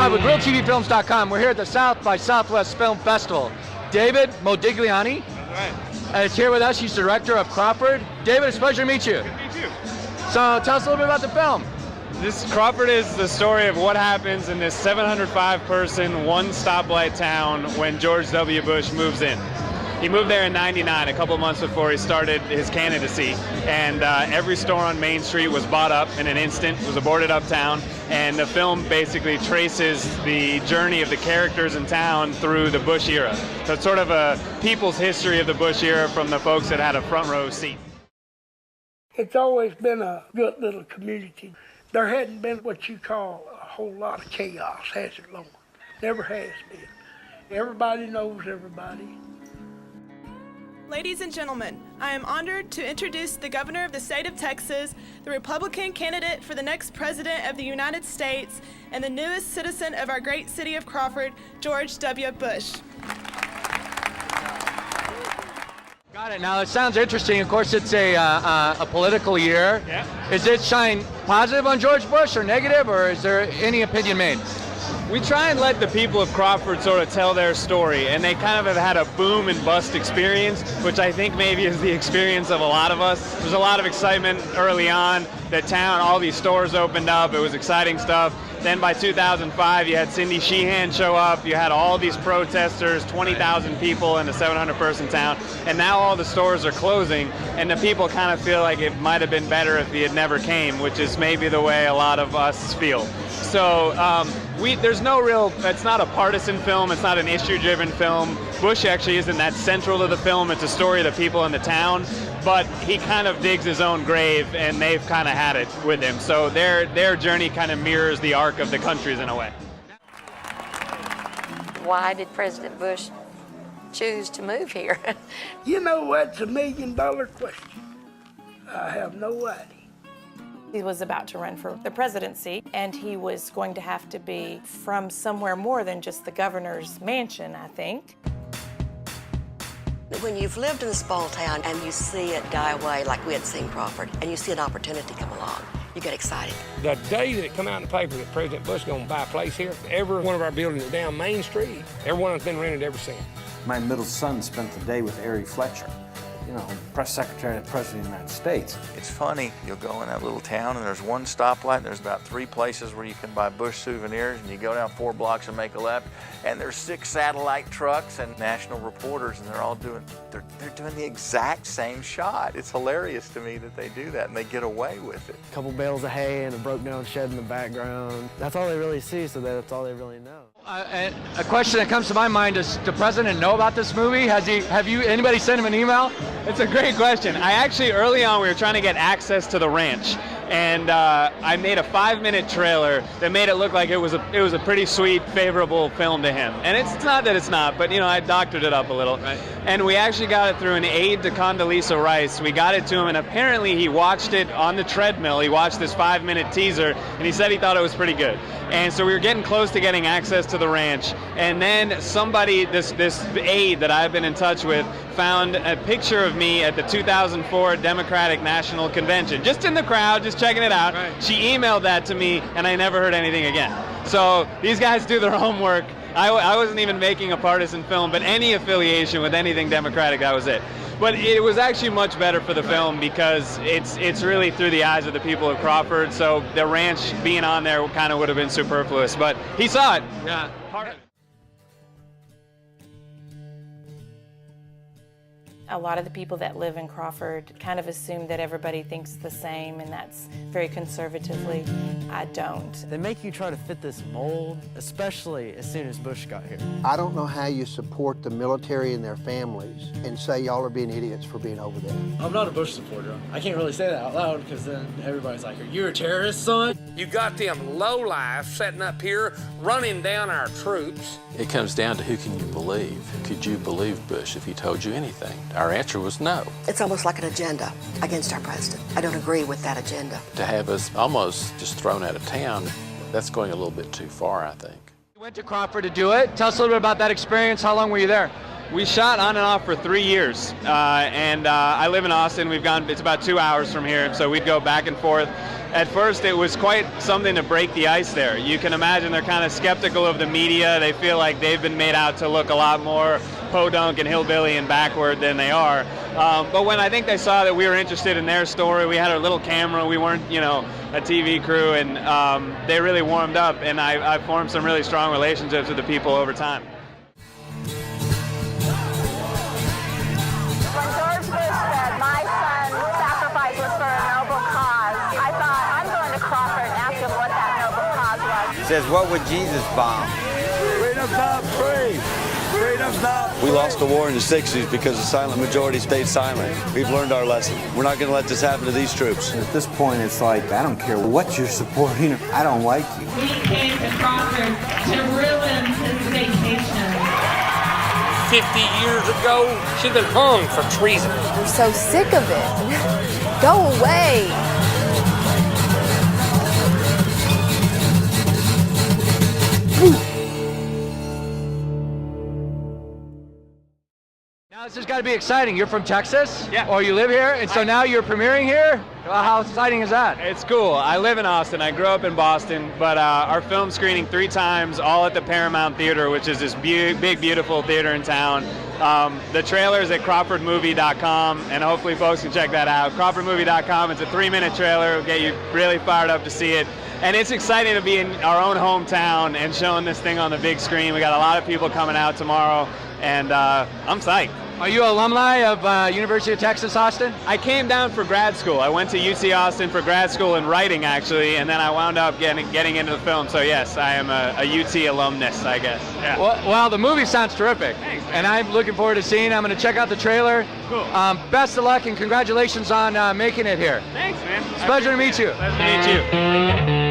live with RealTVFilms.com. We're here at the South by Southwest Film Festival. David Modigliani is here with us. He's director of Crawford. David, it's a pleasure to meet you. Good to meet you. So tell us a little bit about the film. This Crawford is the story of what happens in this 705-person, one stoplight town when George W. Bush moves in. He moved there in '99, a couple months before he started his candidacy, and every store on Main Street was bought up in an instant, was a boarded up town, and the film basically traces the journey of the characters in town through the Bush era. So it's sort of a people's history of the Bush era from the folks that had a front row seat. It's always been a good little community. There hadn't been what you call a whole lot of chaos, has it, Lord? Never has been. Everybody knows everybody. Ladies and gentlemen, I am honored to introduce the Governor of the state of Texas, the Republican candidate for the next President of the United States, and the newest citizen of our great city of Crawford, George W. Bush. Got it. Now, it sounds interesting. Of course, it's a political year. Yeah. Is it shine positive on George Bush or negative, or is there any opinion made? We try and let the people of Crawford sort of tell their story, and they kind of have had a boom and bust experience, which I think maybe is the experience of a lot of us. There's a lot of excitement early on. The town, all these stores opened up. It was exciting stuff. Then by 2005, you had Cindy Sheehan show up. You had all these protesters, 20,000 people in a 700-person town, and now all the stores are closing, and the people kind of feel like it might have been better if he had never came, which is maybe the way a lot of us feel. So there's no real, it's not a partisan film, it's not an issue-driven film. Bush actually isn't that central to the film. It's a story of the people in the town, but he kind of digs his own grave, and they've kind of had it with him. So their journey kind of mirrors the arc of the country's in a way. Why did President Bush choose to move here? You know, that's $1 million question. I have no idea. He was about to run for the presidency, and he was going to have to be from somewhere more than just the governor's mansion, I think. When you've lived in a small town and you see it die away like we had seen Crawford, and you see an opportunity come along, you get excited. The day that it come out in the paper that President Bush is going to buy a place here, every one of our buildings are down Main Street. Every one has been rented ever since. My middle son spent the day with Ari Fletcher, you know, press secretary of the President of the United States. It's funny, you'll go in that little town and there's one stoplight and there's about 3 places where you can buy Bush souvenirs, and you go down 4 blocks and make a left, and there's 6 satellite trucks and national reporters, and they're all doing, they're doing the exact same shot. It's hilarious to me that they do that and they get away with it. A couple bales of hay and a broke down shed in the background. That's all they really see, so that's all they really know. And a question that comes to my mind is, does the president know about this movie? Anybody sent him an email? It's a great question. I actually, early on, we were trying to get access to the ranch, and I made a 5-minute trailer that made it look like it was a pretty sweet, favorable film to him. And it's not that it's not, but you know, I doctored it up a little. Right. And we actually got it through an aide to Condoleezza Rice. We got it to him, and apparently he watched it on the treadmill. He watched this 5-minute teaser, and he said he thought it was pretty good. And so we were getting close to getting access to the ranch, and then somebody, this aide that I've been in touch with, found a picture of me at the 2004 Democratic National Convention, just in the crowd, just checking it out. Right. She emailed that to me, and I never heard anything again. So these guys do their homework. I wasn't even making a partisan film, but any affiliation with anything Democratic, that was it. But it was actually much better for the film because it's really through the eyes of the people of Crawford, so the ranch being on there kind of would have been superfluous, but he saw it. Yeah. Part of it. A lot of the people that live in Crawford kind of assume that everybody thinks the same, and that's very conservatively. I don't. They make you try to fit this mold, especially as soon as Bush got here. I don't know how you support the military and their families and say y'all are being idiots for being over there. I'm not a Bush supporter. I can't really say that out loud because then everybody's like, are you a terrorist, son? You got them lowlifes setting up here, running down our troops. It comes down to who can you believe. Could you believe Bush if he told you anything? Our answer was no. It's almost like an agenda against our president. I don't agree with that agenda. To have us almost just thrown out of town, that's going a little bit too far, I think. You went to Crawford to do it. Tell us a little bit about that experience. How long were you there? We shot on and off for 3 years, and I live in Austin. It's about 2 hours from here, so we'd go back and forth. At first, it was quite something to break the ice there. You can imagine they're kind of skeptical of the media. They feel like they've been made out to look a lot more podunk and hillbilly and backward than they are. But when I think they saw that we were interested in their story, we had our little camera, we weren't, a TV crew, and they really warmed up, and I formed some really strong relationships with the people over time. When George Bush said, my son's sacrifice was for a noble cause, I thought, I'm going to Crawford and ask him what that noble cause was. It says, what would Jesus bomb? Freedom's not free. Freedom's not free. We lost the war in the 60s because the silent majority stayed silent. We've learned our lesson. We're not going to let this happen to these troops. At this point, it's like, I don't care what you're supporting. I don't like you. We came to Crawford to ruin his vacation. 50 years ago, she'd been hung for treason. We're so sick of it. Go away. Now this has got to be exciting. You're from Texas? Yeah. Or you live here? And so now you're premiering here? How exciting is that? It's cool. I live in Austin. I grew up in Boston, but our film screening 3 times, all at the Paramount Theater, which is this big, beautiful theater in town. The trailer's at crawfordmovie.com, and hopefully folks can check that out. Crawfordmovie.com. It's a 3-minute trailer. It'll get you really fired up to see it. And it's exciting to be in our own hometown and showing this thing on the big screen. We got a lot of people coming out tomorrow, and I'm psyched. Are you alumni of University of Texas, Austin? I came down for grad school. I went to UT Austin for grad school in writing, actually, and then I wound up getting into the film. So yes, I am a UT alumnus, I guess. Yeah. Well, the movie sounds terrific. Thanks, man. And I'm looking forward to seeing it. I'm going to check out the trailer. Cool. Best of luck and congratulations on making it here. Thanks, man. It's a pleasure to meet you. Pleasure to meet you.